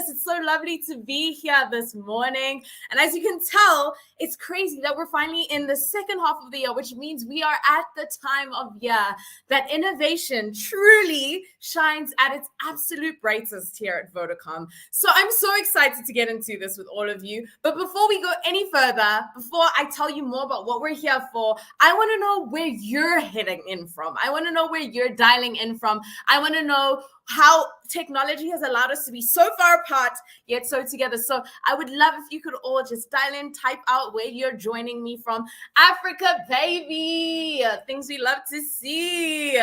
It's so lovely to be here this morning. And as you can tell, it's crazy that we're finally in the second half of the year, which means we are at the time of year that innovation truly shines at its absolute brightest here at Vodacom. So I'm so excited to get into this with all of you. But before we go any further, before I tell you more about what we're here for, I want to know where you're heading in from. I want to know where you're dialing in from. I want to know how technology has allowed us to be so far apart, yet so together. So I would love if you could all just dial in, type out where you're joining me from. Africa, baby! Things we love to see.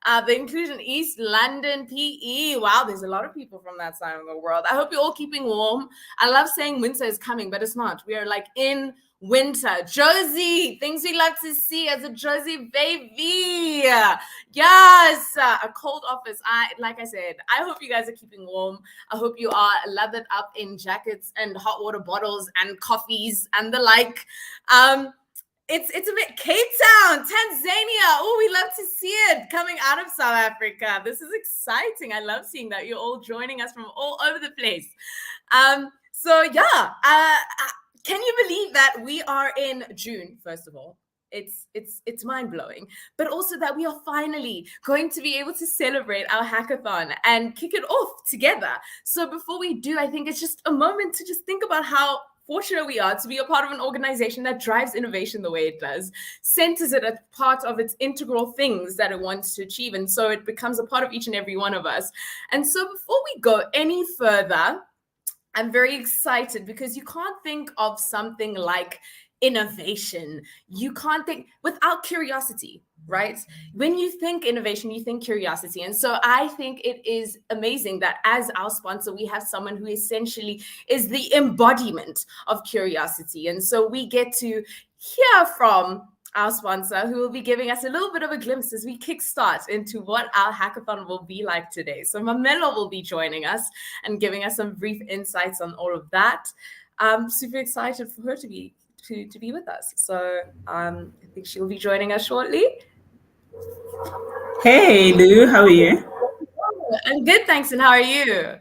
The inclusion East London, PE. Wow, there's a lot of people from that side of the world. I hope you're all keeping warm. I love saying winter is coming, but it's not. We are like in winter. Josie, things we love to see as a Josie baby. Yes, a cold office. Like I said, I hope you guys are keeping warm. I hope you are lathered up in jackets and hot water bottles and coffees and the like. It's a bit Cape Town, Tanzania. Oh, we love to see it coming out of South Africa. This is exciting. I love seeing that you're all joining us from all over the place. Can you believe that we are in June, first of all? It's mind-blowing, but also that we are finally going to be able to celebrate our hackathon and kick it off together. So before we do, I think it's just a moment to just think about how fortunate we are to be a part of an organization that drives innovation the way it does, centers it as part of its integral things that it wants to achieve, and so it becomes a part of each and every one of us. And so before we go any further, I'm very excited because you can't think of something like innovation. You can't think without curiosity, right? When you think innovation, you think curiosity. And so I think it is amazing that as our sponsor, we have someone who essentially is the embodiment of curiosity. And so we get to hear from our sponsor, who will be giving us a little bit of a glimpse as we kickstart into what our hackathon will be like today. So Mamela will be joining us and giving us some brief insights on all of that. I'm super excited for her to be with us. So I think she'll be joining us shortly. Hey, Lou, how are you? I'm good, thanks. And how are you?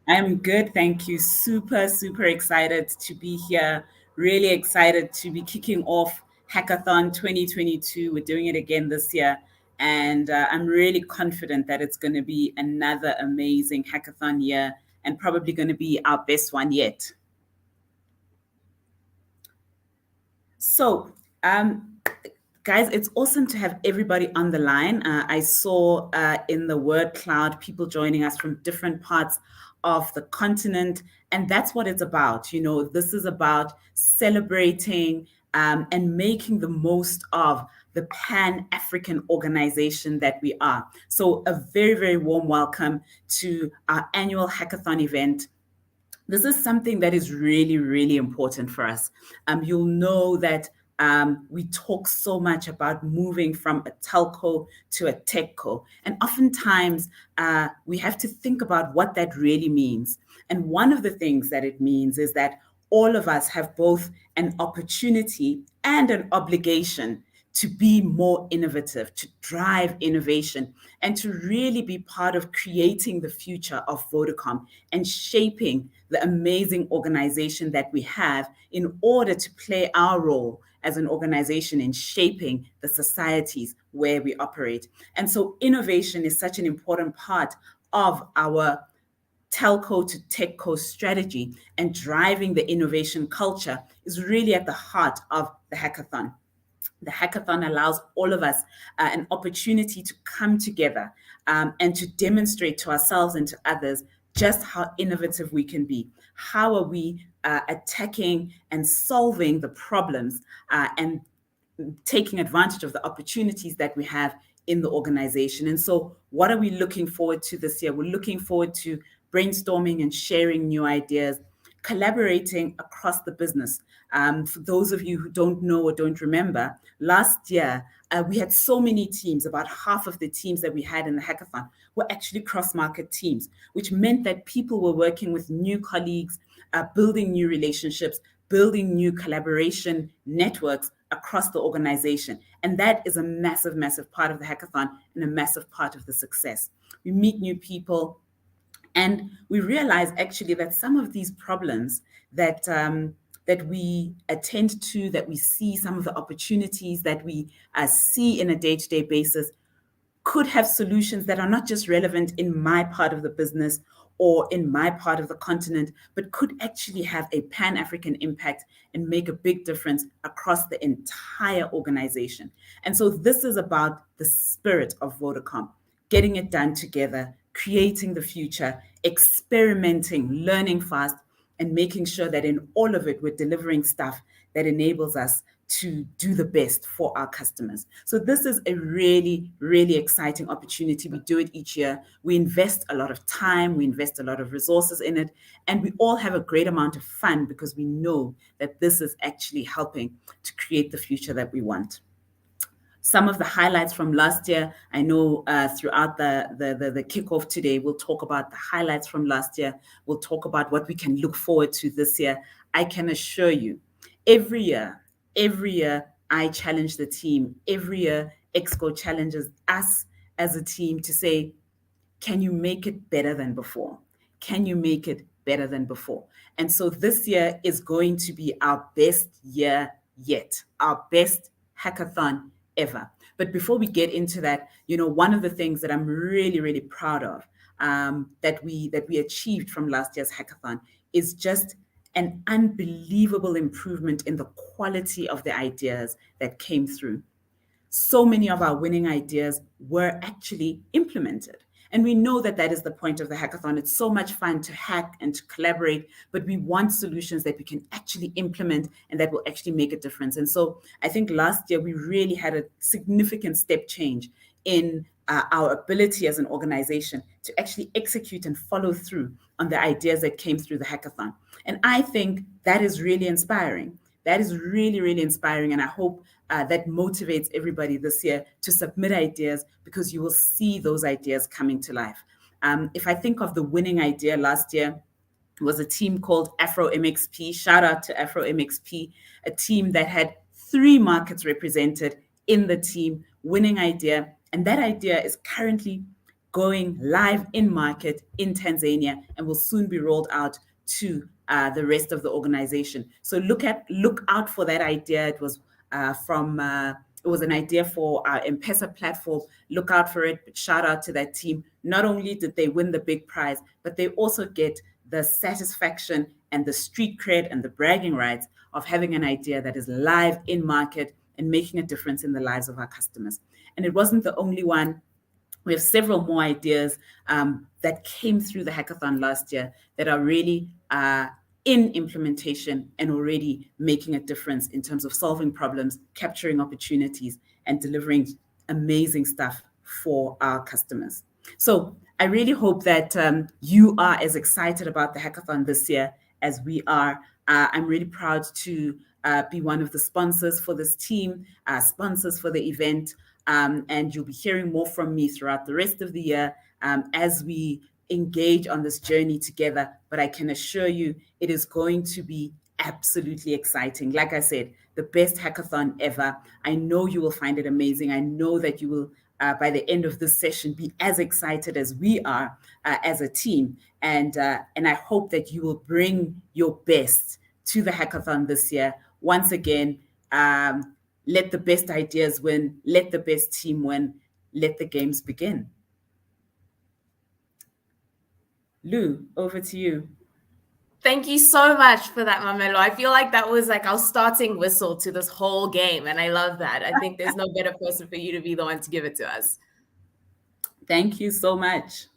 I'm good, thank you. Super, super excited to be here. Really excited to be kicking off Hackathon 2022. We're doing it again this year. And I'm really confident that it's going to be another amazing hackathon year and probably going to be our best one yet. So, guys, it's awesome to have everybody on the line. I saw in the word cloud people joining us from different parts of the continent, and that's what it's about. You know, this is about celebrating and making the most of the Pan-African organization that we are. So a very, very warm welcome to our annual hackathon event. This is something that is really, really important for us. You'll know that we talk so much about moving from a telco to a techco. And oftentimes we have to think about what that really means. And one of the things that it means is that all of us have both an opportunity and an obligation to be more innovative, to drive innovation, and to really be part of creating the future of Vodacom and shaping the amazing organization that we have in order to play our role as an organization in shaping the societies where we operate. And so innovation is such an important part of our telco to techco strategy, and driving the innovation culture is really at the heart of the hackathon. The hackathon allows all of us an opportunity to come together and to demonstrate to ourselves and to others just how innovative we can be. How are we attacking and solving the problems and taking advantage of the opportunities that we have in the organization? And so what are we looking forward to this year? We're looking forward to brainstorming and sharing new ideas, collaborating across the business. For those of you who don't know or don't remember, last year we had so many teams. About half of the teams that we had in the hackathon were actually cross-market teams, which meant that people were working with new colleagues, building new relationships, building new collaboration networks across the organization. And that is a massive, massive part of the hackathon and a massive part of the success. We meet new people, And we realize actually that some of these problems that that we attend to, that we see, some of the opportunities that we see in a day-to-day basis, could have solutions that are not just relevant in my part of the business or in my part of the continent, but could actually have a Pan-African impact and make a big difference across the entire organization. And so this is about the spirit of Vodacom, getting it done together, creating the future, experimenting, learning fast, and making sure that in all of it, we're delivering stuff that enables us to do the best for our customers. So this is a really, really exciting opportunity. We do it each year. We invest a lot of time, we invest a lot of resources in it, and we all have a great amount of fun because we know that this is actually helping to create the future that we want. Some of the highlights from last year, I know throughout the kickoff today, we'll talk about the highlights from last year. We'll talk about what we can look forward to this year. I can assure you, every year, I challenge the team. Every year, Exco challenges us as a team to say, can you make it better than before? Can you make it better than before? And so this year is going to be our best year yet, our best hackathon ever. But before we get into that, one of the things that I'm really, really proud of that we achieved from last year's hackathon is just an unbelievable improvement in the quality of the ideas that came through. So many of our winning ideas were actually implemented. And we know that that is the point of the hackathon. It's so much fun to hack and to collaborate, but we want solutions that we can actually implement and that will actually make a difference. And so I think last year we really had a significant step change in our ability as an organization to actually execute and follow through on the ideas that came through the hackathon. And I think that is really inspiring. That is really, really inspiring. And I hope that motivates everybody this year to submit ideas, because you will see those ideas coming to life. If I think of the winning idea last year, it was a team called Afro MXP. Shout out to Afro MXP, a team that had 3 markets represented in the team, winning idea. And that idea is currently going live in market in Tanzania and will soon be rolled out to the rest of the organization. So look out for that idea. It was it was an idea for our M-Pesa platform. Look out for it. But shout out to that team. Not only did they win the big prize, but they also get the satisfaction and the street cred and the bragging rights of having an idea that is live in market and making a difference in the lives of our customers. And it wasn't the only one. We have several more ideas that came through the hackathon last year that are really in implementation and already making a difference in terms of solving problems, capturing opportunities, and delivering amazing stuff for our customers. So I really hope that you are as excited about the hackathon this year as we are. I'm really proud to be one of the sponsors for this team, sponsors for the event. And you'll be hearing more from me throughout the rest of the year as we engage on this journey together. But I can assure you, it is going to be absolutely exciting. Like I said, the best hackathon ever. I know you will find it amazing. I know that you will, by the end of this session, be as excited as we are as a team. And I hope that you will bring your best to the hackathon this year. Once again, let the best ideas win. Let the best team win. Let the games begin. Lou, over to you. Thank you so much for that, Mamelo. I feel like that was like our starting whistle to this whole game. And I love that. I think there's no better person for you to be the one to give it to us. Thank you so much.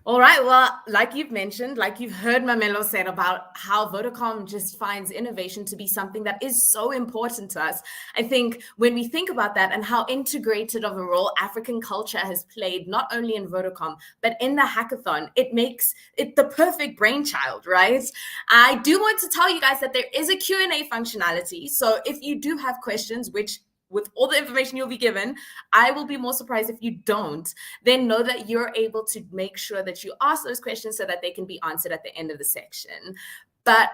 All right. Well, like you've mentioned, like you've heard Mamelo said about how Vodacom just finds innovation to be something that is so important to us. I think when we think about that and how integrated of a role African culture has played, not only in Vodacom, but in the hackathon, it makes it the perfect brainchild, right? I do want to tell you guys that there is a Q&A functionality. So if you do have questions, which with all the information you'll be given, I will be more surprised if you don't, then know that you're able to make sure that you ask those questions so that they can be answered at the end of the section. But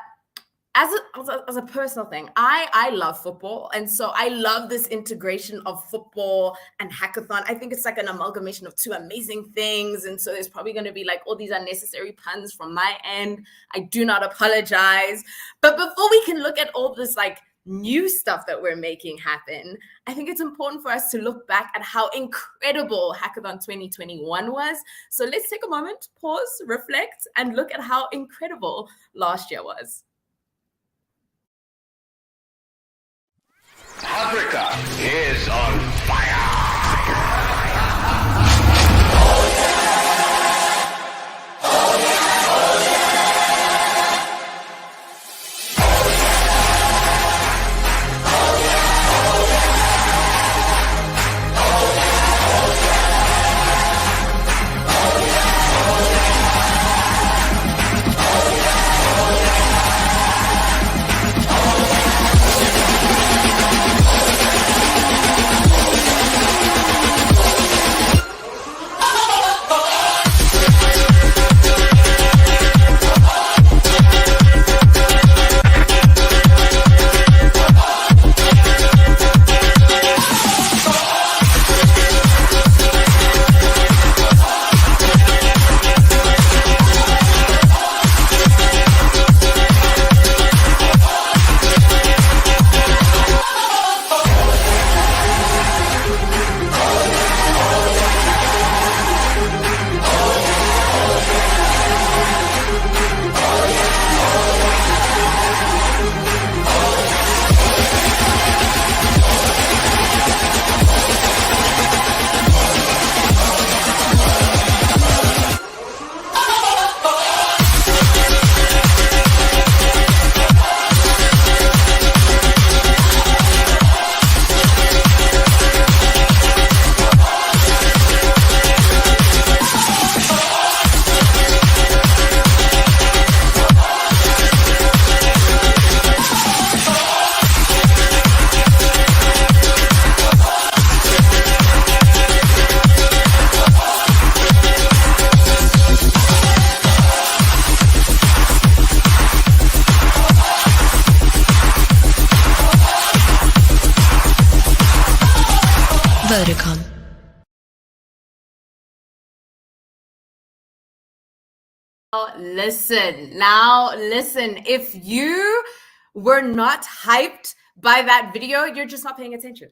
as a personal thing, I love football. And so I love this integration of football and hackathon. I think it's like an amalgamation of two amazing things. And so there's probably going to be like all these unnecessary puns from my end. I do not apologize. But before we can look at all this like new stuff that we're making happen, I think it's important for us to look back at how incredible Hackathon 2021 was. So let's take a moment, pause, reflect, and look at how incredible last year was. Africa is on fire. Vodacom. Now listen, if you were not hyped by that video, you're just not paying attention.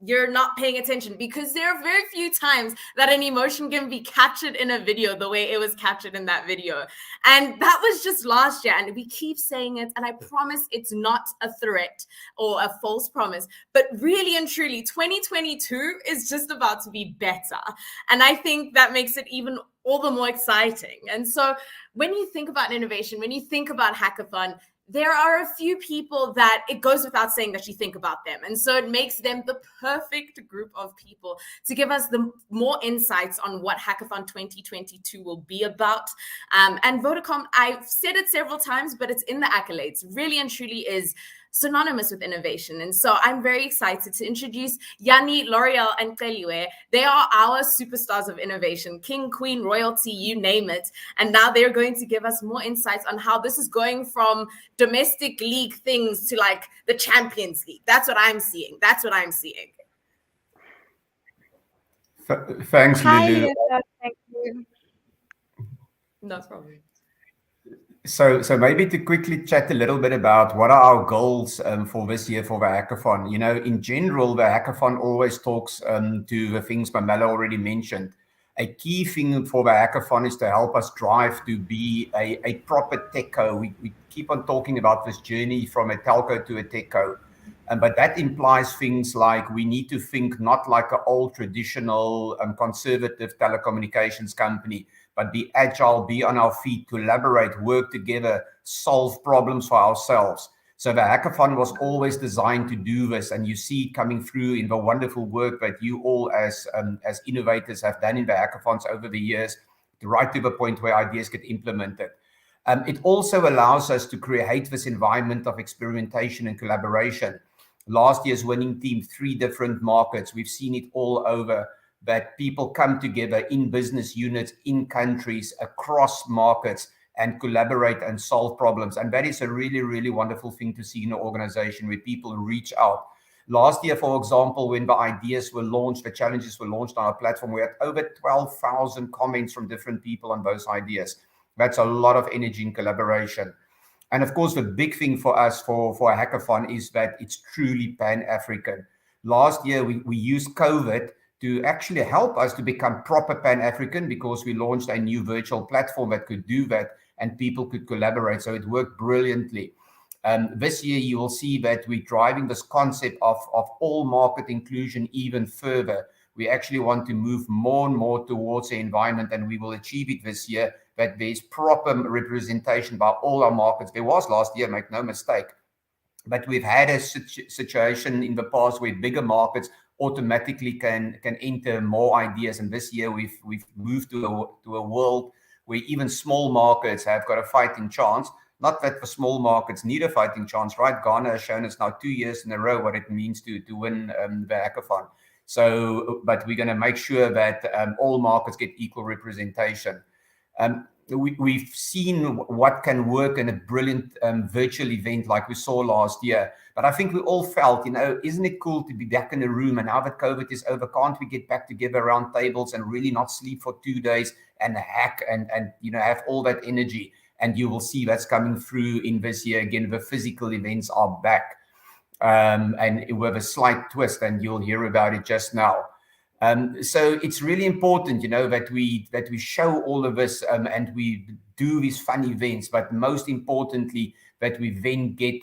You're not paying attention, because there are very few times that an emotion can be captured in a video the way it was captured in that video. And that was just last year. And we keep saying it. And I promise it's not a threat or a false promise. But really and truly, 2022 is just about to be better. And I think that makes it even all the more exciting. And so when you think about innovation, when you think about hackathon, there are a few people that it goes without saying that you think about them. And so it makes them the perfect group of people to give us the more insights on what Hackathon 2022 will be about. And Vodacom, I've said it several times, but it's in the accolades, really and truly is synonymous with innovation. And so I'm very excited to introduce Yanni, L'Oreal, and Keliwe. They are our superstars of innovation, king, queen, royalty, you name it. And now they're going to give us more insights on how this is going from domestic league things to like the Champions League. That's what I'm seeing. Thanks, Lulu. Hi, thank you. No problem. So maybe to quickly chat a little bit about what are our goals for this year for the hackathon. You know, in general, the hackathon always talks to the things Mamela already mentioned. A key thing for the hackathon is to help us drive to be a proper techco. We keep on talking about this journey from a telco to a techco. But that implies things like we need to think not like an old traditional conservative telecommunications company, but be agile, be on our feet, collaborate, work together, solve problems for ourselves. So the hackathon was always designed to do this, and you see coming through in the wonderful work that you all as innovators have done in the hackathons over the years, right to the point where ideas get implemented. It also allows us to create this environment of experimentation and collaboration. Last year's winning team, 3 different markets. We've seen it all over, that people come together in business units, in countries, across markets, and collaborate and solve problems. And that is a really, really wonderful thing to see in an organization where people reach out. Last year, for example, when the ideas were launched, the challenges were launched on our platform, we had over 12,000 comments from different people on those ideas. That's a lot of energy and collaboration. And of course, the big thing for us for a hackathon is that it's truly Pan-African. Last year, we used COVID to actually help us to become proper Pan-African, because we launched a new virtual platform that could do that and people could collaborate. So it worked brilliantly. This year, you will see that we're driving this concept of all market inclusion even further. We actually want to move more and more towards the environment, and we will achieve it this year, that there's proper representation by all our markets. There was last year, make no mistake, but we've had a situation in the past where bigger markets automatically can enter more ideas, and this year we've moved to a world where even small markets have got a fighting chance. Not that the small markets need a fighting chance, right? Ghana has shown us now 2 years in a row what it means to win the hackathon. So, but we're going to make sure that all markets get equal representation. We've seen what can work in a brilliant virtual event like we saw last year. But I think we all felt, isn't it cool to be back in a room? And now that COVID is over, can't we get back together around tables and really not sleep for 2 days and hack and have all that energy? And you will see that's coming through in this year. Again, the physical events are back, and with a slight twist, and you'll hear about it just now. So it's really important, that we show all of this and we do these fun events, but most importantly, that we then get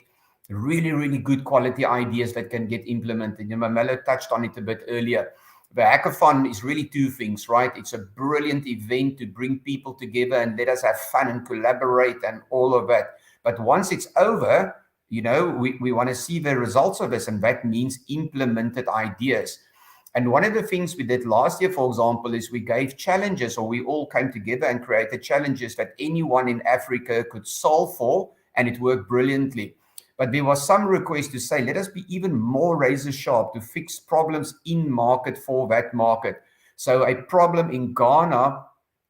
really, really good quality ideas that can get implemented. Mamela touched on it a bit earlier. The hackathon is really two things, right? It's a brilliant event to bring people together and let us have fun and collaborate and all of that. But once it's over, we want to see the results of this, and that means implemented ideas. And one of the things we did last year, for example, is we gave challenges, or we all came together and created challenges that anyone in Africa could solve for, and it worked brilliantly. But there was some request to say, let us be even more razor sharp to fix problems in market for that market. So a problem in Ghana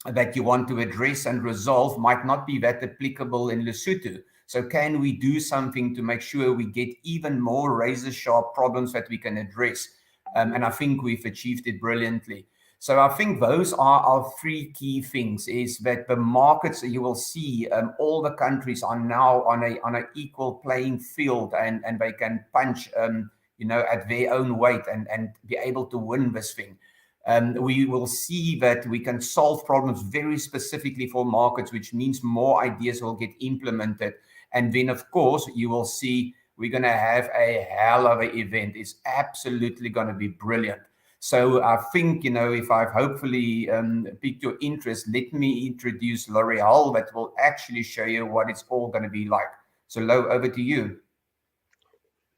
that you want to address and resolve might not be that applicable in Lesotho. So can we do something to make sure we get even more razor sharp problems that we can address? And I think we've achieved it brilliantly. So I think those are our three key things, is that the markets, you will see all the countries are now on an equal playing field, and they can punch, at their own weight and be able to win this thing. We will see that we can solve problems very specifically for markets, which means more ideas will get implemented. And then, of course, you will see we're going to have a hell of an event. It's absolutely going to be brilliant. So I think, if I've hopefully piqued your interest, let me introduce L'Oreal that will actually show you what it's all going to be like. So Lo, over to you.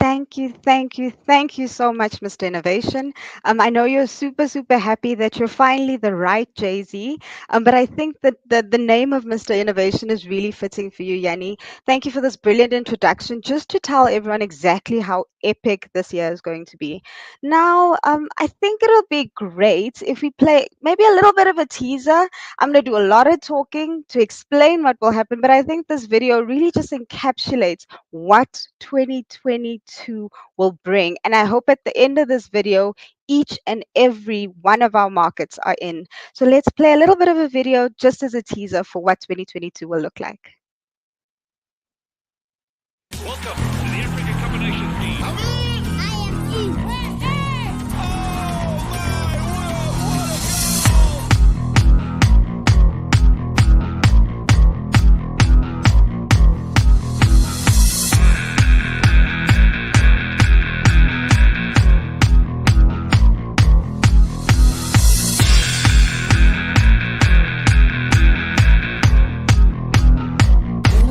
Thank you so much, Mr. Innovation. I know you're super, super happy that you're finally the right Jay-Z, but I think that the name of Mr. Innovation is really fitting for you, Yanni. Thank you for this brilliant introduction, just to tell everyone exactly how epic this year is going to be. Now, I think it'll be great if we play maybe a little bit of a teaser. I'm going to do a lot of talking to explain what will happen, but I think this video really just encapsulates what 2022 will bring. And I hope at the end of this video, each and every one of our markets are in. So let's play a little bit of a video just as a teaser for what 2022 will look like. Welcome to the Africa Cup of Nations team.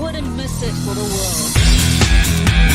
Wouldn't miss it for the world.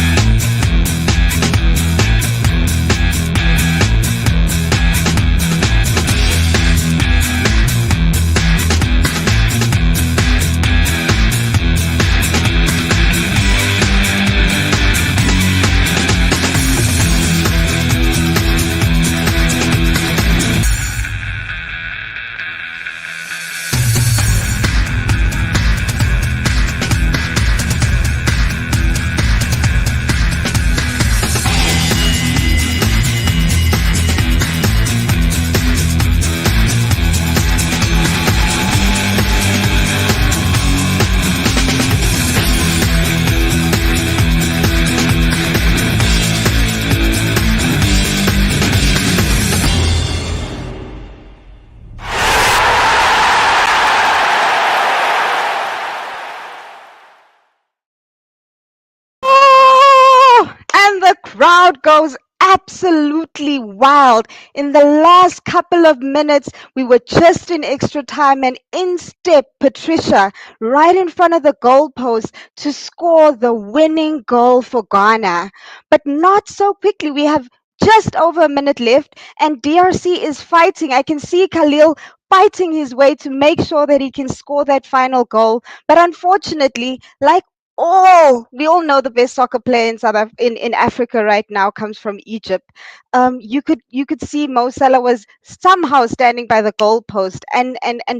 crowd goes absolutely wild. In the last couple of minutes, we were just in extra time, and in step Patricia right in front of the goalpost to score the winning goal for Ghana. But not so quickly. We have just over a minute left, and DRC is fighting. I can see Khalil fighting his way to make sure that he can score that final goal. But unfortunately, like we all know the best soccer player in in Africa right now comes from Egypt. You could see Mo Salah was somehow standing by the goalpost and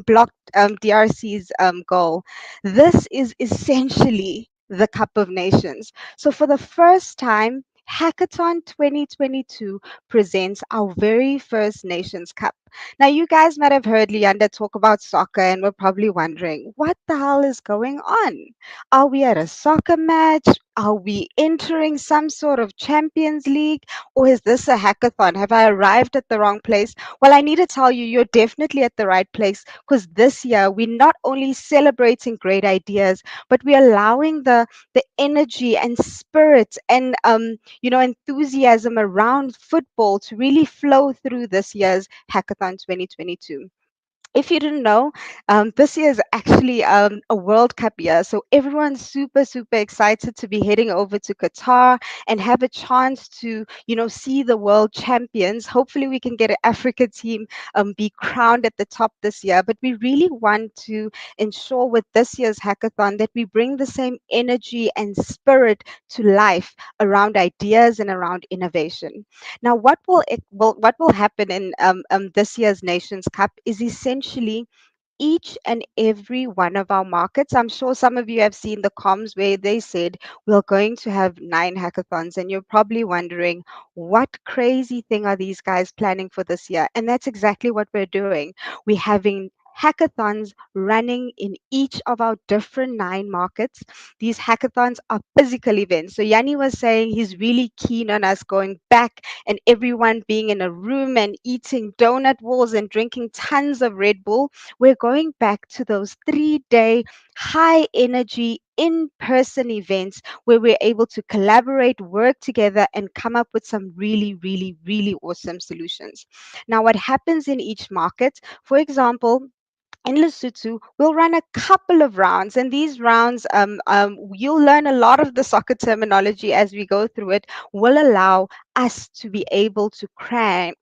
blocked DRC's goal. This is essentially the Cup of Nations. So for the first time, Hackathon 2022 presents our very first Nations Cup. Now, you guys might have heard Leander talk about soccer and we're probably wondering, what the hell is going on? Are we at a soccer match? Are we entering some sort of Champions League? Or is this a hackathon? Have I arrived at the wrong place? Well, I need to tell you, you're definitely at the right place, because this year we're not only celebrating great ideas, but we're allowing the energy and spirit and enthusiasm around football to really flow through this year's Hackathon 2022. If you didn't know, this year is actually a World Cup year. So everyone's super, super excited to be heading over to Qatar and have a chance to, see the world champions. Hopefully, we can get an Africa team be crowned at the top this year. But we really want to ensure with this year's hackathon that we bring the same energy and spirit to life around ideas and around innovation. Now, what will happen in this year's Nations Cup is essentially each and every one of our markets. I'm sure some of you have seen the comms where they said we're going to have 9 hackathons, and you're probably wondering what crazy thing are these guys planning for this year? And that's exactly what we're doing. We're having hackathons running in each of our different 9 markets. These hackathons are physical events. So Yanni was saying he's really keen on us going back and everyone being in a room and eating donut walls and drinking tons of Red Bull. We're going back to those 3-day high energy in person events where we're able to collaborate, work together, and come up with some really, really, really awesome solutions. Now, what happens in each market, for example, in Lesotho, we'll run a couple of rounds, and these rounds, you'll learn a lot of the soccer terminology as we go through it, will allow us to be able to crown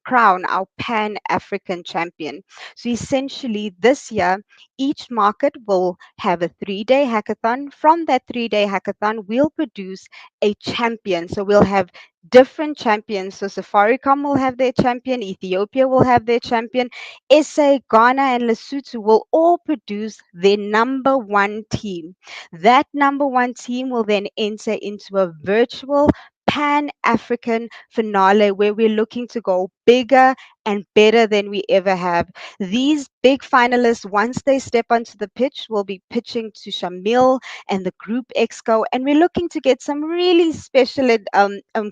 our Pan African champion. So essentially, this year, each market will have a 3-day hackathon. From that 3-day hackathon, we'll produce a champion. So we'll have different champions. So Safaricom will have their champion, Ethiopia will have their champion, SA, Ghana, and Lesotho will all produce their number one team. That number one team will then enter into a virtual Pan African finale where we're looking to go bigger and better than we ever have. These big finalists, once they step onto the pitch, will be pitching to Shamil and the Group Exco, and we're looking to get some really special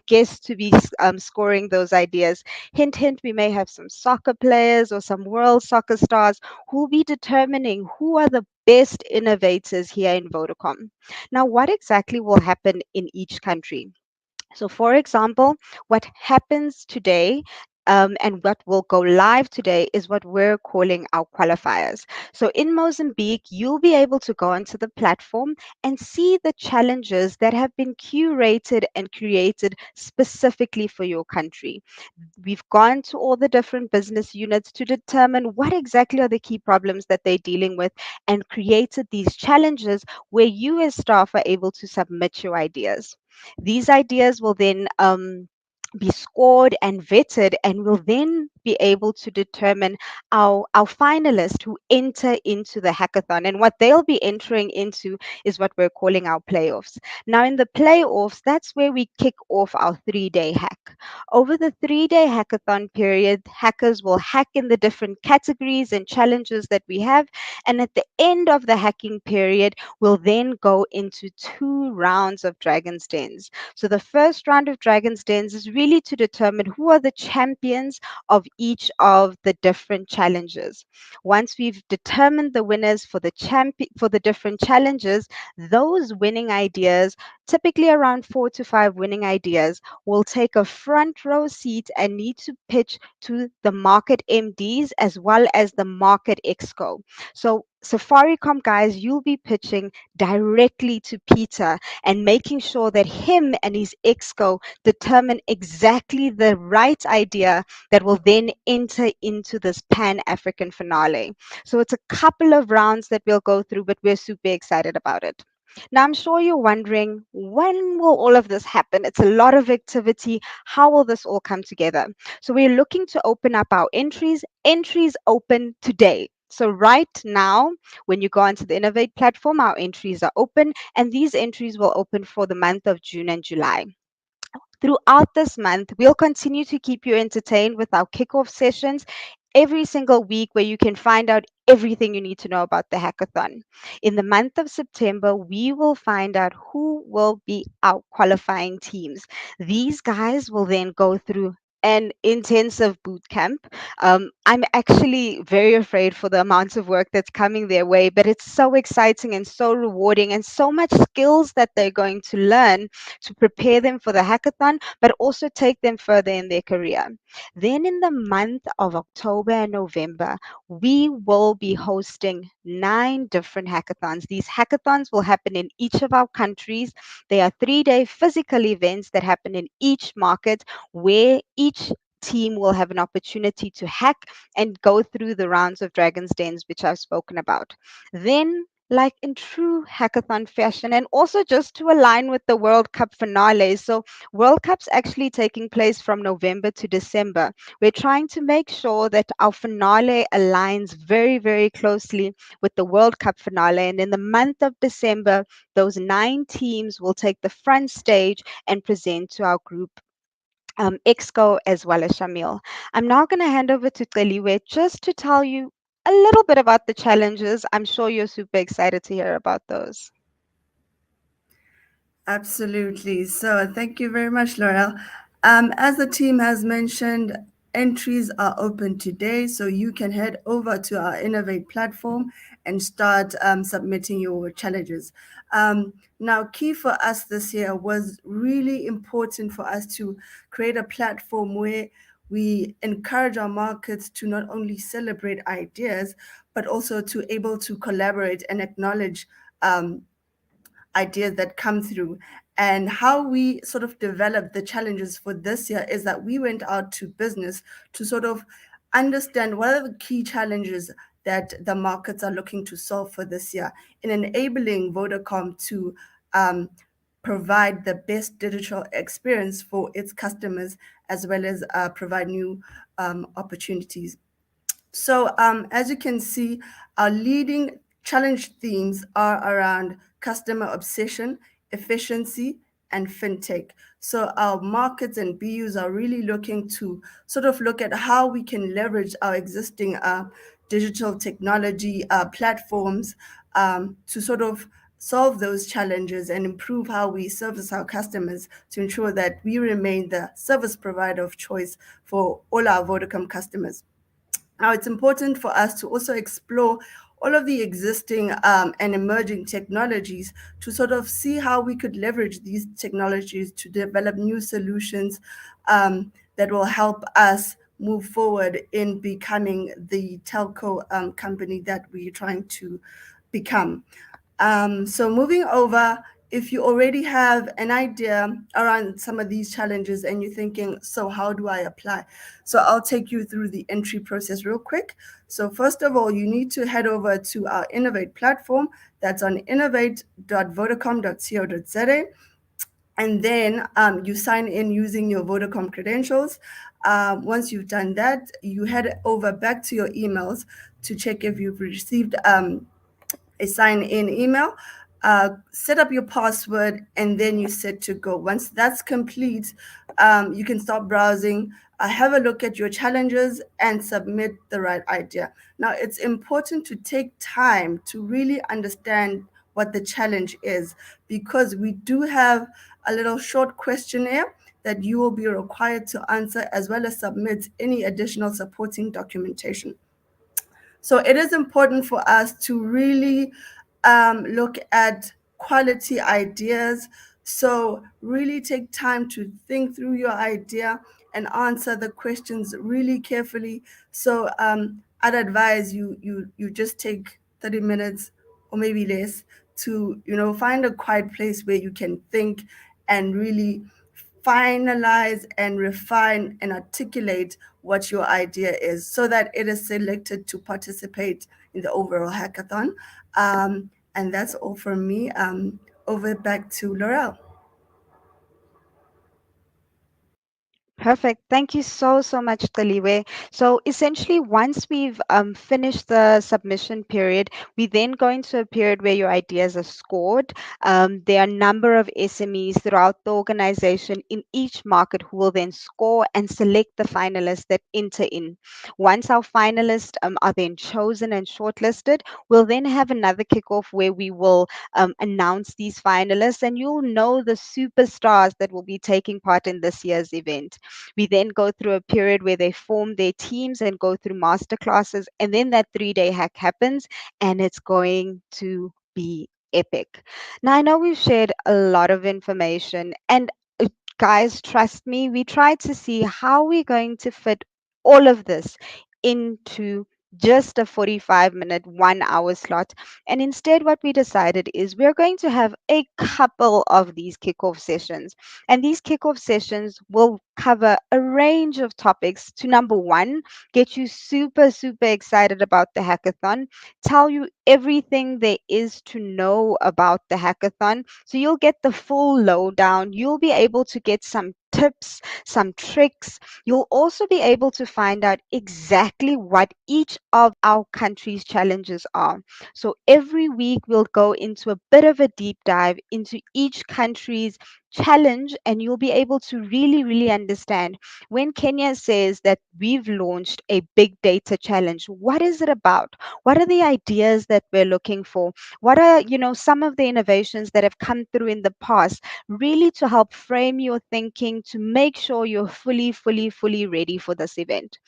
guests to be scoring those ideas. Hint, hint, we may have some soccer players or some world soccer stars who will be determining who are the best innovators here in Vodacom. Now, what exactly will happen in each country? So, for example, what happens today and what will go live today is what we're calling our qualifiers. So, in Mozambique, you'll be able to go onto the platform and see the challenges that have been curated and created specifically for your country. We've gone to all the different business units to determine what exactly are the key problems that they're dealing with and created these challenges where you as staff are able to submit your ideas. These ideas will then be scored and vetted, and will then be able to determine our finalists who enter into the hackathon. And what they'll be entering into is what we're calling our playoffs. Now, in the playoffs, that's where we kick off our 3-day hack. Over the 3-day hackathon period, hackers will hack in the different categories and challenges that we have. And at the end of the hacking period, we'll then go into 2 rounds of Dragon's Dens. So the first round of Dragon's Dens is really to determine who are the champions of each of the different challenges. Once we've determined the winners for the different challenges, those winning ideas typically around 4 to 5 winning ideas, will take a front row seat and need to pitch to the market MDs as well as the market exco. So Safaricom guys, you'll be pitching directly to Peter and making sure that him and his exco determine exactly the right idea that will then enter into this Pan-African finale. So it's a couple of rounds that we'll go through, but we're super excited about it. Now, I'm sure you're wondering, when will all of this happen? It's a lot of activity. How will this all come together? So we're looking to open up our entries. Entries open today. So right now, when you go onto the Innovate platform, our entries are open, and these entries will open for the month of June and July. Throughout this month, we'll continue to keep you entertained with our kickoff sessions every single week, where you can find out everything you need to know about the hackathon. In the month of September, we will find out who will be our qualifying teams. These guys will then go through an intensive boot camp. I'm actually very afraid for the amounts of work that's coming their way, but it's so exciting and so rewarding, and so much skills that they're going to learn to prepare them for the hackathon, but also take them further in their career. Then in the month of October and November, we will be hosting 9 different hackathons. These hackathons will happen in each of our countries. They are 3-day physical events that happen in each market, where each team will have an opportunity to hack and go through the rounds of Dragon's Dens, which I've spoken about. Then, like in true hackathon fashion, and also just to align with the World Cup finale. So, World Cup's actually taking place from November to December. We're trying to make sure that our finale aligns very, very closely with the World Cup finale. And in the month of December, those 9 teams will take the front stage and present to our group Exco as well as Shamil. I'm now going to hand over to Teliwe just to tell you a little bit about the challenges. I'm sure you're super excited to hear about those. Absolutely. So thank you very much, Laurel. As the team has mentioned, entries are open today, so you can head over to our Innovate platform and start submitting your challenges. Now, key for us this year was really important for us to create a platform where we encourage our markets to not only celebrate ideas, but also to able to collaborate and acknowledge ideas that come through. And how we sort of developed the challenges for this year is that we went out to business to sort of understand what are the key challenges that the markets are looking to solve for this year in enabling Vodacom to provide the best digital experience for its customers, as well as provide new opportunities. So, as you can see, our leading challenge themes are around customer obsession, efficiency, and fintech. So, our markets and BUs are really looking to sort of look at how we can leverage our existing digital technology platforms to sort of solve those challenges and improve how we service our customers to ensure that we remain the service provider of choice for all our Vodacom customers. Now, it's important for us to also explore all of the existing and emerging technologies to sort of see how we could leverage these technologies to develop new solutions that will help us move forward in becoming the telco company that we're trying to become. So moving over, if you already have an idea around some of these challenges and you're thinking, so how do I apply? So I'll take you through the entry process real quick. So first of all, you need to head over to our Innovate platform. That's on innovate.vodacom.co.za. And then you sign in using your Vodacom credentials. Once you've done that, you head over back to your emails to check if you've received a sign in email, set up your password, and then you're set to go. Once that's complete, you can start browsing, have a look at your challenges, and submit the right idea. Now, it's important to take time to really understand what the challenge is, because we do have a little short questionnaire that you will be required to answer, as well as submit any additional supporting documentation. So it is important for us to really look at quality ideas So really take time to think through your idea and answer the questions really carefully. So I'd advise you just take 30 minutes or maybe less to find a quiet place where you can think and really finalize and refine and articulate what your idea is so that it is selected to participate in the overall hackathon. And that's all from me. Over back to Laurel. Perfect. Thank you so much, Taliwe. So essentially, once we've finished the submission period, we then go into a period where your ideas are scored. There are a number of SMEs throughout the organization in each market who will then score and select the finalists that enter in. Once our finalists are then chosen and shortlisted, we'll then have another kickoff where we will announce these finalists, and you'll know the superstars that will be taking part in this year's event. We then go through a period where they form their teams and go through master classes, and then that 3-day hack happens, and it's going to be epic. Now, I know we've shared a lot of information, and guys, trust me, we tried to see how we're going to fit all of this into just a 45-minute, 1 hour slot. And instead, what we decided is we're going to have a couple of these kickoff sessions. And these kickoff sessions will cover a range of topics to, number one, get you super excited about the hackathon, tell you everything there is to know about the hackathon. So you'll get the full lowdown. You'll be able to get some tips, some tricks. You'll also be able to find out exactly what each of our country's challenges are. So every week we'll go into a bit of a deep dive into each country's challenge, and you'll be able to really understand when Kenya says that we've launched a big data challenge. What is it about? What are the ideas that we're looking for? What are, some of the innovations that have come through in the past, really to help frame your thinking to make sure you're fully ready for this event.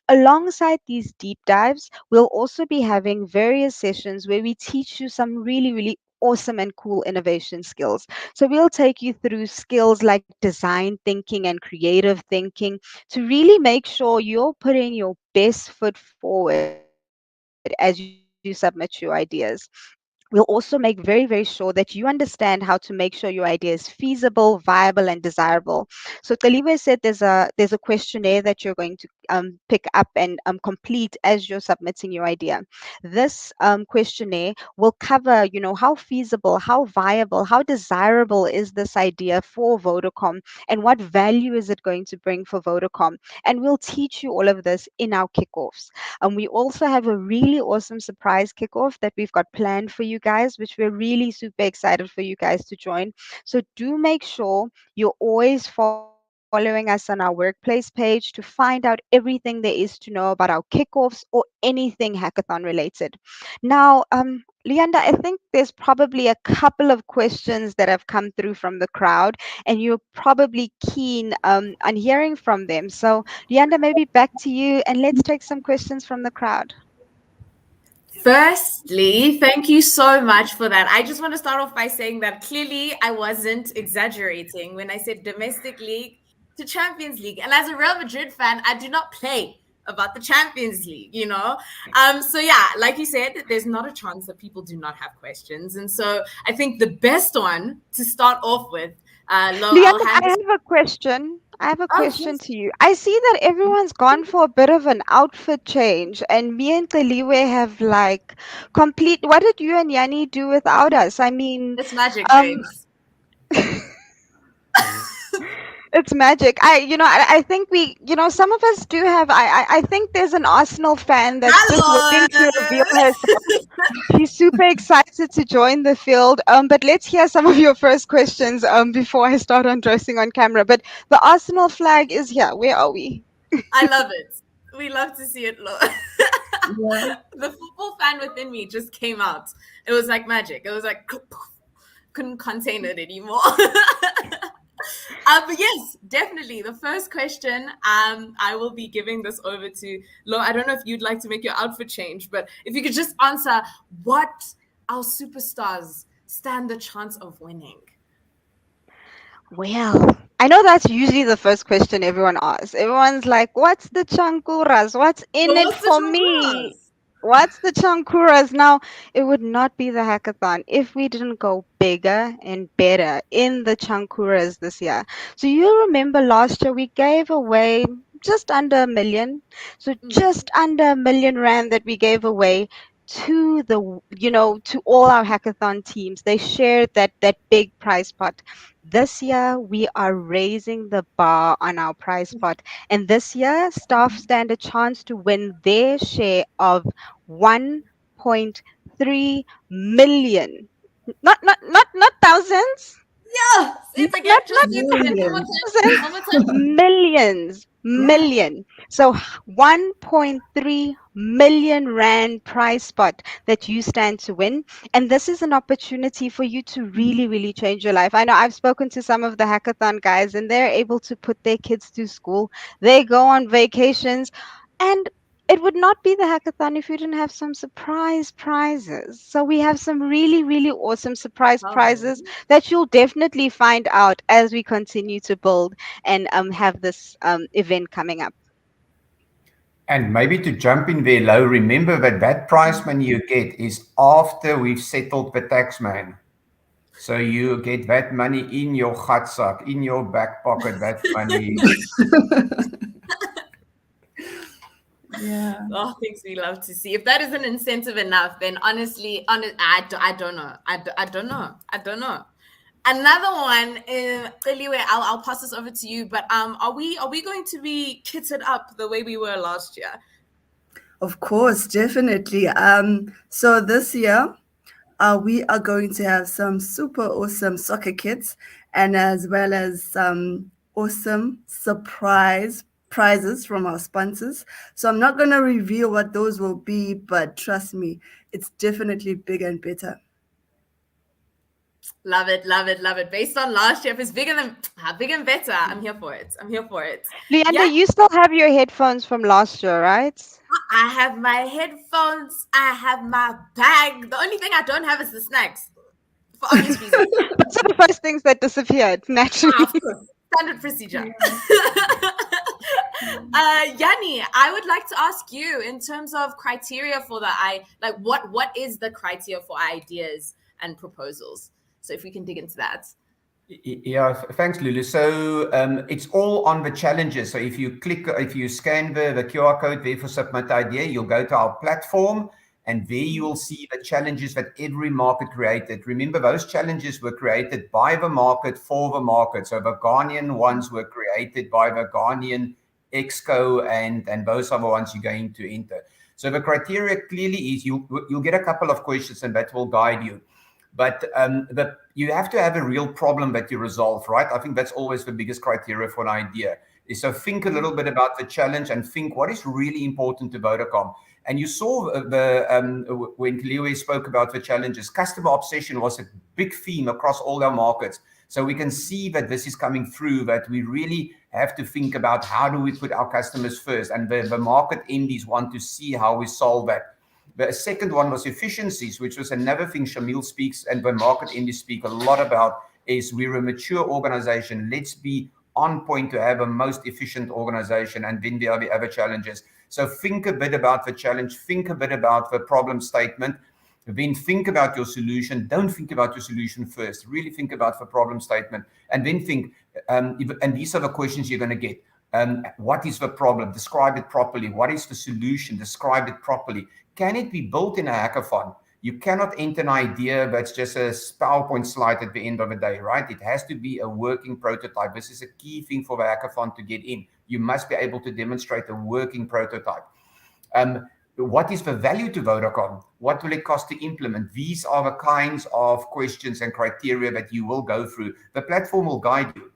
Alongside these deep dives, we'll also be having various sessions where we teach you some really awesome and cool innovation skills. So we'll take you through skills like design thinking and creative thinking to really make sure you're putting your best foot forward as you submit your ideas. We'll also make very sure that you understand how to make sure your idea is feasible, viable, and desirable. So Taliwe said there's a questionnaire that you're going to pick up and complete as you're submitting your idea. This questionnaire will cover, how feasible, how viable, how desirable is this idea for Vodacom, and what value is it going to bring for Vodacom. And we'll teach you all of this in our kickoffs. We also have a really awesome surprise kickoff that we've got planned for you guys, which we're really super excited for you guys to join. So do make sure you're always following us on our workplace page to find out everything there is to know about our kickoffs or anything hackathon related. Now, Leanda, I think there's probably a couple of questions that have come through from the crowd, and you're probably keen on hearing from them. So, Leanda, maybe back to you, and let's take some questions from the crowd. Firstly, thank you so much for that. I just want to start off by saying that clearly I wasn't exaggerating when I said domestic league to Champions League. And as a Real Madrid fan, I do not play about the Champions League. So yeah, like you said, there's not a chance that people do not have questions. And so I think the best one to start off with, Lo, I'll Leanda, hand I this. have a question. I have a Oh, question yes. to you. I see that everyone's gone for a bit of an outfit change, and me and Taliwe have like complete. What did you and Yanni do without us? I mean, It's magic, um, babes. it's magic. I think some of us do have. I think there's an Arsenal fan that's just Hello. waiting to reveal herself. She's super excited to join the field. But let's hear some of your first questions before I start undressing on camera. But the Arsenal flag is here. Where are we? I love it. We love to see it, Lo. Yeah. The football fan within me just came out. It was like magic. It was like couldn't contain it anymore. But yes, definitely. The first question, I will be giving this over to Lo. I don't know if you'd like to make your outfit change, but if you could just answer what our superstars stand the chance of winning. Well, I know that's usually the first question everyone asks. Everyone's like, what's the chankuras? What's in But it what's the for me? chankuras? What's the chankuras? Now, it would not be the hackathon if we didn't go bigger and better in the chankuras this year. So you remember last year we gave away just under 1 million. So just under 1 million rand that we gave away to to all our hackathon teams. They shared that big prize pot. This year, we are raising the bar on our prize pot. And this year, staff stand a chance to win their share of 1.3 million. Not thousands, Yeah, say it again. not Just say it again. One more Millions. time. thousands, One more time. millions, Yeah. million. So 1.3 million rand prize pot that you stand to win. And this is an opportunity for you to really, really change your life. I know I've spoken to some of the hackathon guys and they're able to put their kids to school. They go on vacations and it would not be the hackathon if you didn't have some surprise prizes. So we have some really, really awesome surprise Oh. prizes that you'll definitely find out as we continue to build and have this event coming up. And maybe to jump in there low, remember that that prize money you get is after we've settled the tax man. So you get that money in your gatsak, in your back pocket, that money. Yeah. Oh, things we love to see. If that isn't incentive enough, then honestly, I don't know. I don't know. I don't know. Another one, anyway, I'll pass this over to you. But are we going to be kitted up the way we were last year? Of course, definitely. So this year, we are going to have some super awesome soccer kits and as well as some awesome surprise prizes from our sponsors. So I'm not going to reveal what those will be, but trust me, it's definitely bigger and better. Love it, love it, love it. Based on last year, if it's bigger than big and better, I'm here for it. I'm here for it. Leander, Yeah, you still have your headphones from last year, right? I have my headphones. I have my bag. The only thing I don't have is the snacks, for obvious reasons. Those are the first things that disappeared naturally. Of course, standard procedure. Yanni, I would like to ask you in terms of criteria for what is the criteria for ideas and proposals? So if we can dig into that. Yeah, thanks, Lulu. So it's all on the challenges. So if you scan the QR code there for Submit Idea, you'll go to our platform and there you will see the challenges that every market created. Remember, those challenges were created by the market for the market. So the Ghanaian ones were created by the Ghanaian Exco, and those are the ones you're going to enter. So the criteria clearly is you'll get a couple of questions and that will guide you. But you have to have a real problem that you resolve, right? I think that's always the biggest criteria for an idea. Is so think a little bit about the challenge and think what is really important to Vodacom. And you saw when Cleo spoke about the challenges, customer obsession was a big theme across all our markets. So we can see that this is coming through, that we really have to think about how do we put our customers first. And the market MDs want to see how we solve that. The second one was efficiencies, which was another thing Shamil speaks and the market MDs speak a lot about, is we're a mature organization. Let's be on point to have a most efficient organization, and then there are the other challenges. So think a bit about the challenge, think a bit about the problem statement, then think about your solution. Don't think about your solution first. Really think about the problem statement, and then think, and these are the questions you're going to get. What is the problem? Describe it properly. What is the solution? Describe it properly. Can it be built in a hackathon? You cannot enter an idea that's just a PowerPoint slide at the end of the day, right? It has to be a working prototype. This is a key thing for the hackathon to get in. You must be able to demonstrate a working prototype. What is the value to Vodacom? What will it cost to implement? These are the kinds of questions and criteria that you will go through. The platform will guide you.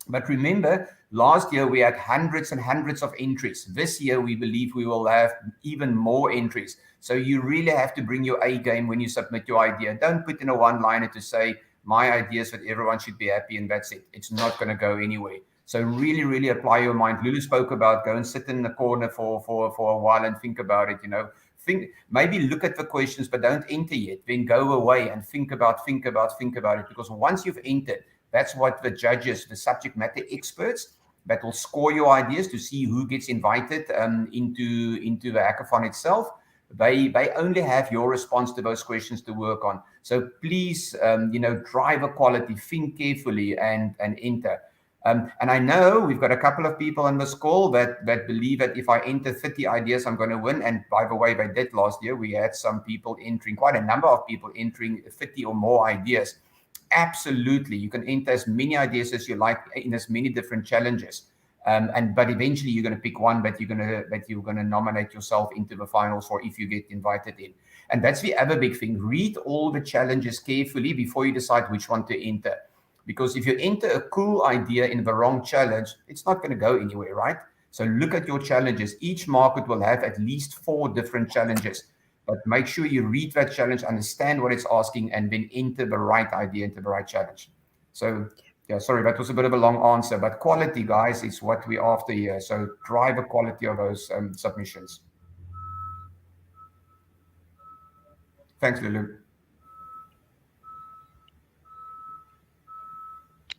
But remember, last year we had hundreds and hundreds of entries. This year we believe we will have even more entries. So you really have to bring your A game when you submit your idea. Don't put in a one-liner to say, my idea is that everyone should be happy and that's it. It's not going to go anywhere. So really, really apply your mind. Lulu spoke about go and sit in the corner for a while and think about it, Think, maybe look at the questions, but don't enter yet. Then go away and think about it. Because once you've entered, That's what the judges, the subject matter experts that will score your ideas to see who gets invited into the hackathon itself. They only have your response to those questions to work on. So please, drive a quality, think carefully, and enter. And I know we've got a couple of people on this call that believe that if I enter 30 ideas, I'm going to win. And by the way, they did last year. We had some people entering, quite a number of people entering 50 or more ideas. Absolutely, you can enter as many ideas as you like in as many different challenges. But eventually you're going to pick one that you're gonna nominate yourself into the finals for if you get invited in. And that's the other big thing. Read all the challenges carefully before you decide which one to enter. Because if you enter a cool idea in the wrong challenge, it's not going to go anywhere, right? So look at your challenges. Each market will have at least 4 different challenges. But make sure you read that challenge, understand what it's asking, and then enter the right idea into the right challenge. So yeah, sorry, that was a bit of a long answer, but quality, guys, is what we're after here. So drive the quality of those submissions. Thanks, Lulu.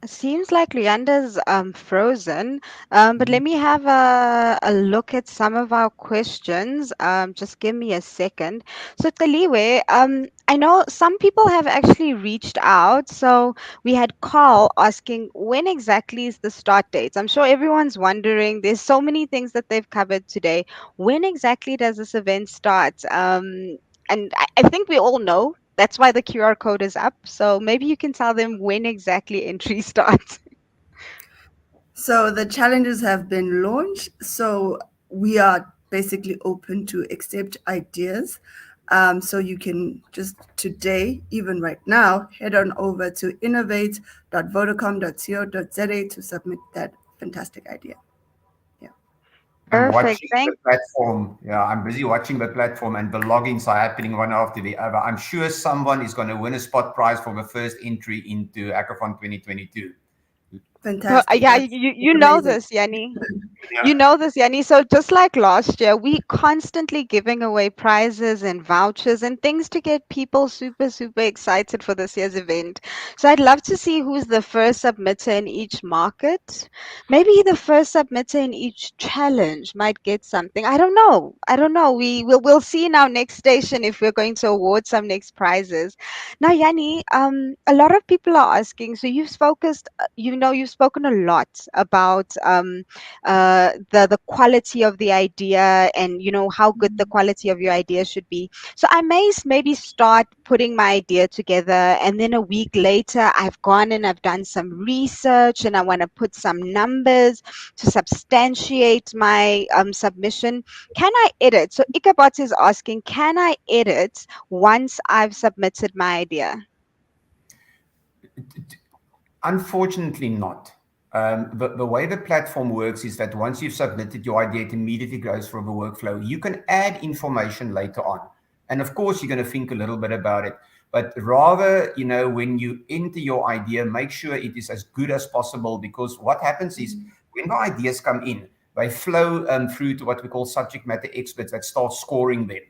Seems like Luyanda's frozen, but let me have a look at some of our questions. Just give me a second. So Taliwe, I know some people have actually reached out. So we had Carl asking when exactly is the start dates. I'm sure everyone's wondering. There's so many things that they've covered today. When exactly does this event start? And I think we all know. That's why the QR code is up. So maybe you can tell them when exactly entry starts. So the challenges have been launched. So we are basically open to accept ideas. So you can just today, even right now, head on over to innovate.vodacom.co.za to submit that fantastic idea. I'm Perfect. watching the platform. Yeah, I'm busy watching the platform, and the logins are happening one after the other. I'm sure someone is going to win a spot prize for the first entry into Hackathon 2022. Fantastic. Yeah, That's you know amazing. this, Yanni. Yeah. You know this, Yanni. So just like last year, we constantly giving away prizes and vouchers and things to get people super, super excited for this year's event. So I'd love to see who's the first submitter in each market. Maybe the first submitter in each challenge might get something. I don't know. I don't know. We'll see in our next station if we're going to award some next prizes. Now, Yanni, a lot of people are asking. So you've spoken a lot about the quality of the idea, and how good the quality of your idea should be. So I may maybe start putting my idea together, and then a week later I've gone and I've done some research and I want to put some numbers to substantiate my submission. Can I edit? So Ichabod is asking, can I edit once I've submitted my idea? Unfortunately not. The way the platform works is that once you've submitted your idea, it immediately goes through the workflow. You can add information later on. And of course, you're going to think a little bit about it. But rather, when you enter your idea, make sure it is as good as possible, because what happens is when the ideas come in, they flow through to what we call subject matter experts that start scoring them.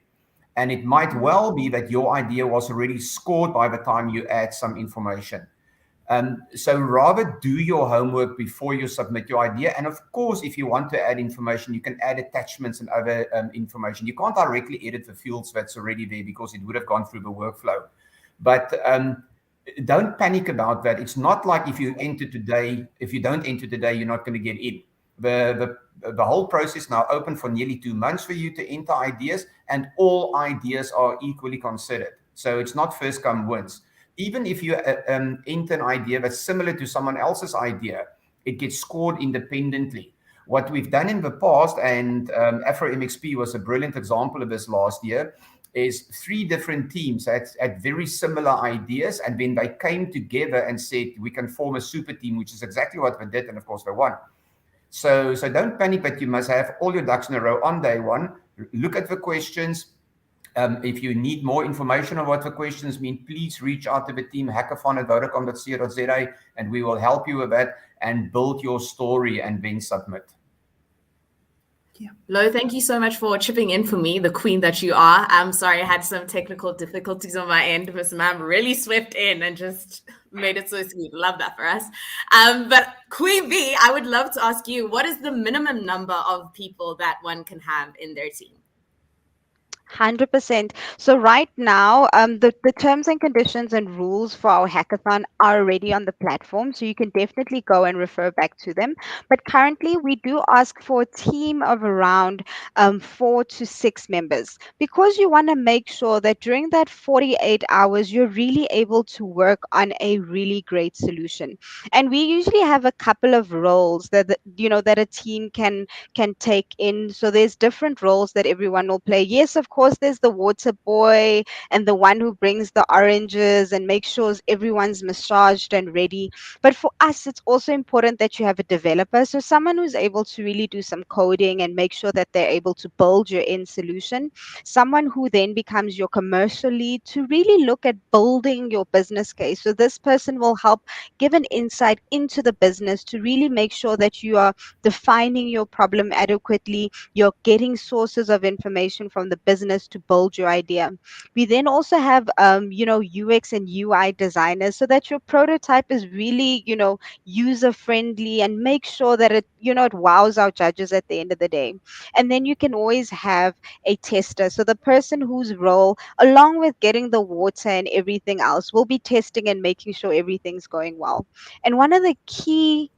And it might well be that your idea was already scored by the time you add some information. So rather do your homework before you submit your idea. And of course, if you want to add information, you can add attachments and other information. You can't directly edit the fields that's already there because it would have gone through the workflow. But don't panic about that. It's not like if you don't enter today, you're not going to get in. The whole process now open for nearly 2 months for you to enter ideas, and all ideas are equally considered. So it's not first come once. Even if you enter an idea that's similar to someone else's idea, it gets scored independently. What we've done in the past, and Afro MXP was a brilliant example of this last year, is 3 different teams had very similar ideas, and then they came together and said, we can form a super team, which is exactly what they did, and of course they won. So don't panic, but you must have all your ducks in a row on day one. Look at the questions. If you need more information on what the questions mean, please reach out to the team, hackathon@vodacom.co.za, and we will help you with that and build your story and then submit. Lo, thank you so much for chipping in for me, the queen that you are. I'm sorry I had some technical difficulties on my end. Miss Ma'am really swept in and just made it so sweet. Love that for us. But Queen B, I would love to ask you, what is the minimum number of people that one can have in their team? 100%. So right now, the terms and conditions and rules for our hackathon are already on the platform, so you can definitely go and refer back to them. But currently, we do ask for a team of around 4 to 6 members, because you want to make sure that during that 48 hours, you're really able to work on a really great solution. And we usually have a couple of roles that a team can take in. So there's different roles that everyone will play. Yes, of course, there's the water boy and the one who brings the oranges and makes sure everyone's massaged and ready. But for us, it's also important that you have a developer. So someone who's able to really do some coding and make sure that they're able to build your end solution. Someone who then becomes your commercial lead to really look at building your business case. So this person will help give an insight into the business to really make sure that you are defining your problem adequately, you're getting sources of information from the business to build your idea. We then also have, UX and UI designers, so that your prototype is really, user friendly, and make sure that it wows our judges at the end of the day. And then you can always have a tester. So the person whose role, along with getting the water and everything else, will be testing and making sure everything's going well. And one of the key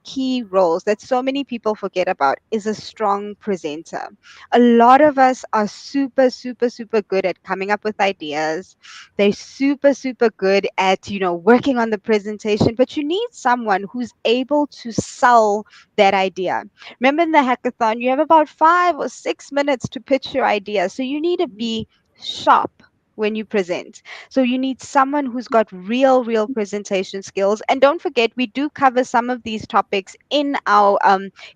roles that so many people forget about is a strong presenter. A lot of us are super, super, super good at coming up with ideas. They're super, super good at, working on the presentation, but you need someone who's able to sell that idea. Remember, in the hackathon, you have about 5 or 6 minutes to pitch your idea. So you need to be sharp when you present. So you need someone who's got real presentation skills. And don't forget, we do cover some of these topics in our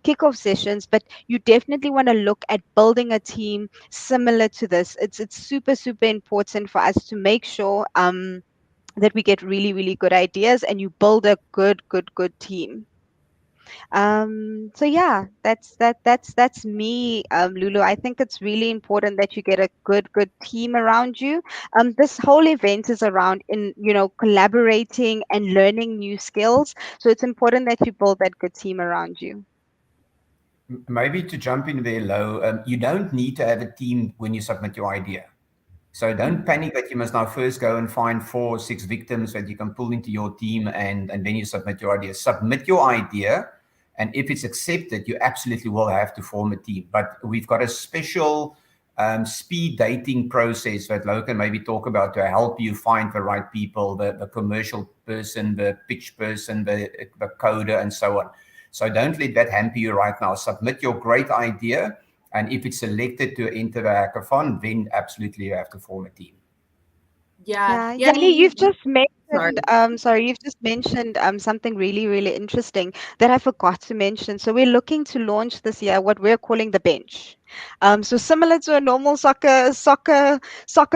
kickoff sessions, but you definitely want to look at building a team similar to this. It's super important for us to make sure that we get really good ideas and you build a good team. So yeah, that's me, Lulu. I think it's really important that you get a good team around you. This whole event is around collaborating and learning new skills. So it's important that you build that good team around you. Maybe to jump in there, Low, you don't need to have a team when you submit your idea. So don't panic that you must now first go and find 4 or 6 victims that you can pull into your team and then you submit your idea. Submit your idea, and if it's accepted, you absolutely will have to form a team. But we've got a special speed dating process that Lo can maybe talk about to help you find the right people, the commercial person, the pitch person, the coder, and so on. So don't let that hamper you right now. Submit your great idea, and if it's selected to enter the hackathon, then absolutely you have to form a team. Yeah. Yanni, you've just Sorry. mentioned something really interesting that I forgot to mention. So we're looking to launch this year what we're calling the bench. So similar to a normal soccer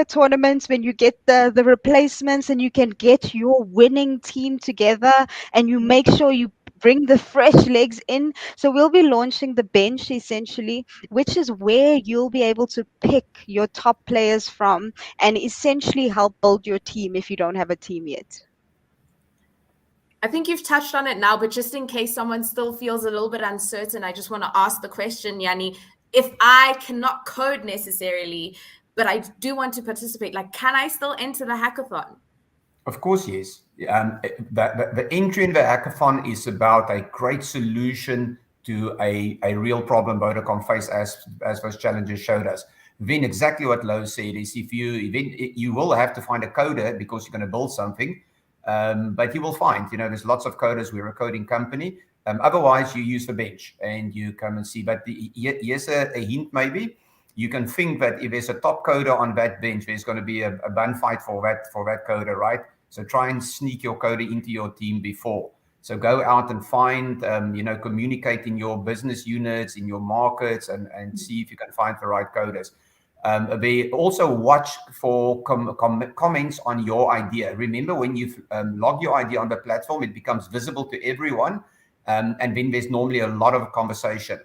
tournaments, when you get the replacements and you can get your winning team together and you make sure you bring the fresh legs in. So we'll be launching the bench essentially, which is where you'll be able to pick your top players from and essentially help build your team if you don't have a team yet. I think you've touched on it now, but just in case someone still feels a little bit uncertain, I just want to ask the question, Yanni, if I cannot code necessarily, but I do want to participate, can I still enter the hackathon? Of course, yes. The entry in the hackathon is about a great solution to a real problem Vodacom face as those challenges showed us. Then exactly what Lo said is you will have to find a coder because you're going to build something, but you will find, there's lots of coders. We're a coding company. Otherwise, you use the bench and you come and see. But here's a hint maybe. You can think that if there's a top coder on that bench, there's going to be a bun fight for that coder, right? So try and sneak your coder into your team before. So go out and find, communicate in your business units, in your markets, and see if you can find the right coders. They also watch for comments on your idea. Remember, when you log your idea on the platform, it becomes visible to everyone, and then there's normally a lot of conversation.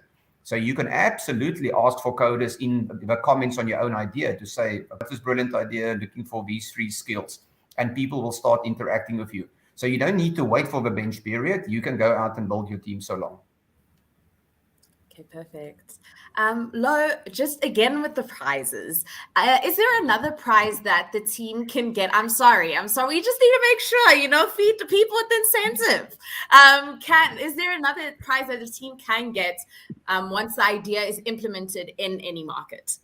So you can absolutely ask for coders in the comments on your own idea to say, I've got this brilliant idea, looking for these 3 skills, and people will start interacting with you. So you don't need to wait for the bench period. You can go out and build your team so long. Okay, perfect. Lo, just again with the prizes, is there another prize that the team can get? I'm sorry. We just need to make sure, feed the people with incentive. Is there another prize that the team can get once the idea is implemented in any market?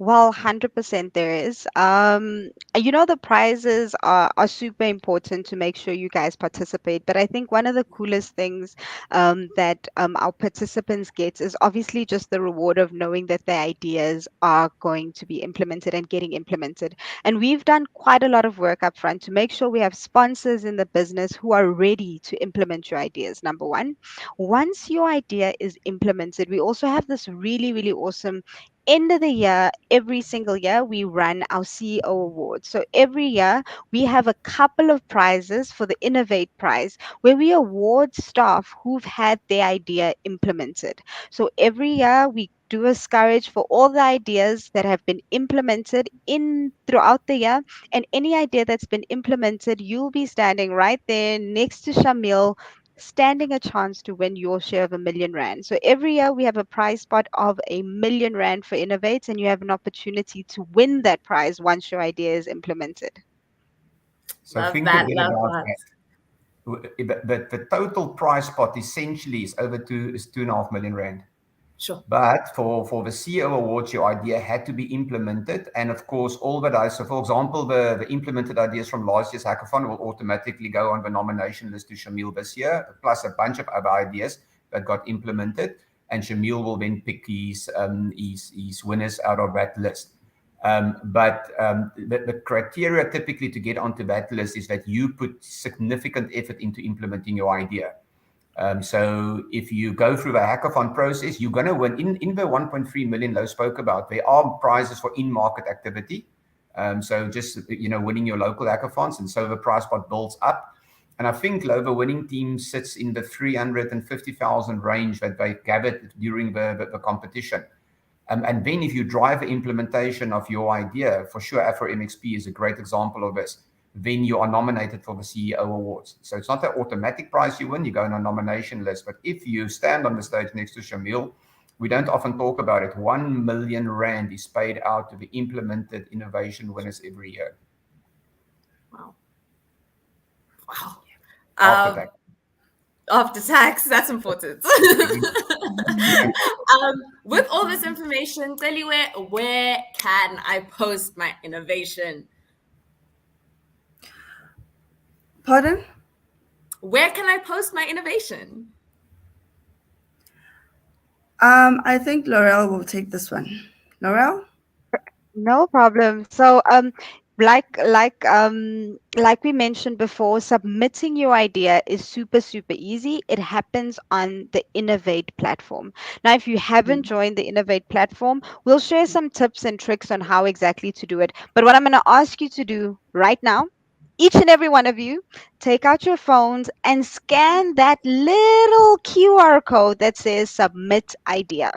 Well, 100% there is. The prizes are super important to make sure you guys participate. But I think one of the coolest things that our participants get is obviously just the reward of knowing that their ideas are going to be implemented and getting implemented. And we've done quite a lot of work up front to make sure we have sponsors in the business who are ready to implement your ideas. Number one, once your idea is implemented, we also have this really, really awesome end of the year, every single year, we run our CEO awards. So every year, we have a couple of prizes for the Innovate Prize where we award staff who've had their idea implemented. So every year, we do a scourge for all the ideas that have been implemented in throughout the year, and any idea that's been implemented, you'll be standing right there next to Shamil, standing a chance to win your share of R1 million. So every year we have a prize pot of R1 million for Innovates, and you have an opportunity to win that prize once your idea is implemented. So Love think that, again love about that. that. The total prize pot essentially is over 2.5 million rand. Sure. But for the CEO awards, your idea had to be implemented. And of course, all the dice. So for example, the implemented ideas from last year's hackathon will automatically go on the nomination list to Shamil this year, plus a bunch of other ideas that got implemented. And Shamil will then pick his winners out of that list. The criteria typically to get onto that list is that you put significant effort into implementing your idea. So if you go through the hackathon process, you're going to win. In the 1.3 million Lo spoke about, there are prizes for in-market activity. So just, winning your local hackathons. And so the prize pot builds up. And I think, Lo, the winning team sits in the 350,000 range that they gathered during the competition. And then if you drive the implementation of your idea, for sure, Afro MXP is a great example of this. Then you are nominated for the CEO awards. So it's not an automatic prize you win, you go on a nomination list. But if you stand on the stage next to Shamil, we don't often talk about it. 1 million rand is paid out to the implemented innovation winners every year. Wow. After tax. After tax, that's important. With all this information, tell you where can I post my innovation? Pardon? Where can I post my innovation? I think Laurel will take this one. Laurel? No problem. So, like we mentioned before, submitting your idea is super, super easy. It happens on the Innovate platform. Now, if you haven't joined the Innovate platform, we'll share some tips and tricks on how exactly to do it. But what I'm going to ask you to do right now, each and every one of you, take out your phones and scan that little QR code that says submit idea.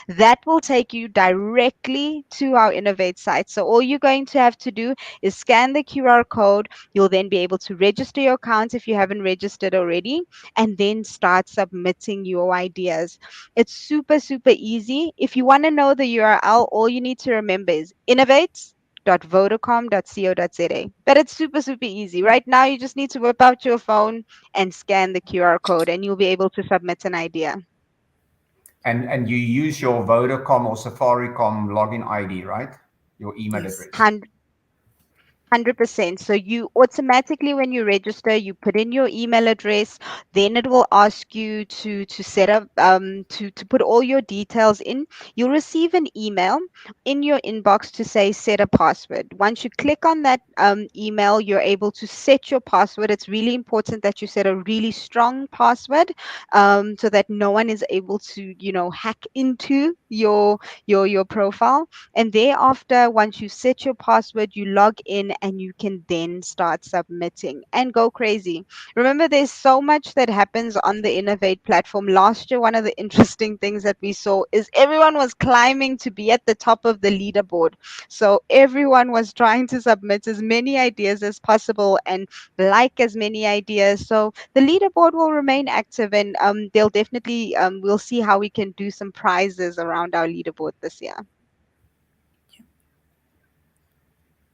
That will take you directly to our Innovate site. So all you're going to have to do is scan the QR code. You'll then be able to register your account if you haven't registered already, and then start submitting your ideas. It's super, super easy. If you want to know the URL, all you need to remember is innovates.vodacom.co.za. But it's super, super easy. Right now, you just need to whip out your phone and scan the QR code, and you'll be able to submit an idea. And you use your Vodacom or Safaricom login ID, right? Your email Yes. address. 100%. So you automatically, when you register, you put in your email address. Then it will ask you to set up to put all your details in. You'll receive an email in your inbox to say set a password. Once you click on that email, you're able to set your password. It's really important that you set a really strong password so that no one is able to hack into your profile. And thereafter, once you set your password, you log in and you can then start submitting and go crazy. Remember, there's so much that happens on the Innovate platform. Last year, one of the interesting things that we saw is everyone was climbing to be at the top of the leaderboard. So everyone was trying to submit as many ideas as possible and like as many ideas. So the leaderboard will remain active, and they'll definitely we'll see how we can do some prizes around our leaderboard this year.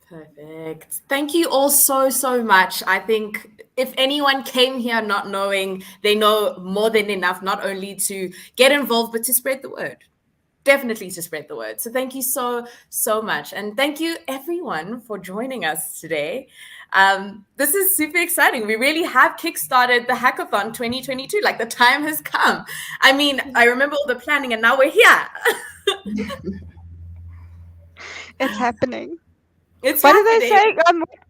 Perfect. Thank you all so much. I think if anyone came here not knowing, they know more than enough, not only to get involved, but to spread the word. Definitely to spread the word. So thank you so much. And thank you everyone for joining us today. This is super exciting. We really have kickstarted the Hackathon 2022. Like, the time has come. I mean, I remember all the planning and now we're here. It's happening. It's What happening. do they say?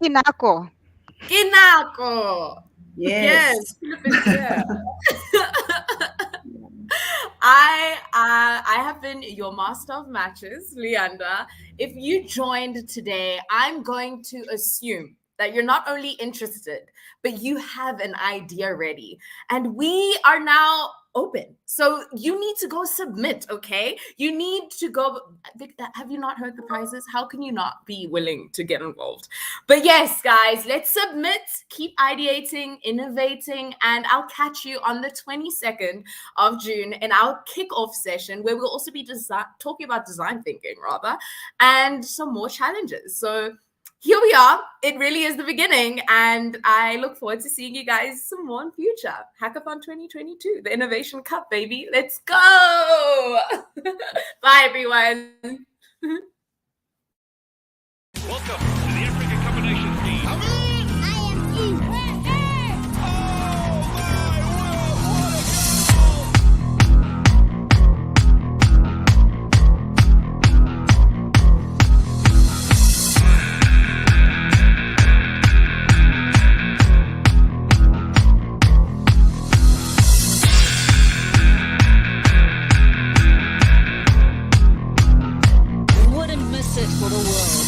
Kinako. Kinako. Yes. Yeah. I have been your master of matches, Leander. If you joined today, I'm going to assume that you're not only interested, but you have an idea ready. And we are now open. So you need to go submit, okay? You need to go. Have you not heard the prizes? How can you not be willing to get involved? But yes, guys, let's submit, keep ideating, innovating, and I'll catch you on the 22nd of June in our kickoff session, where we'll also be talking about design thinking, and some more challenges. So here we are. It really is the beginning, and I look forward to seeing you guys some more in future. Hackathon 2022, the Innovation Cup, baby. Let's go. Bye, everyone. Welcome to the Africa Cup of Nations team. Wouldn't miss it for the world.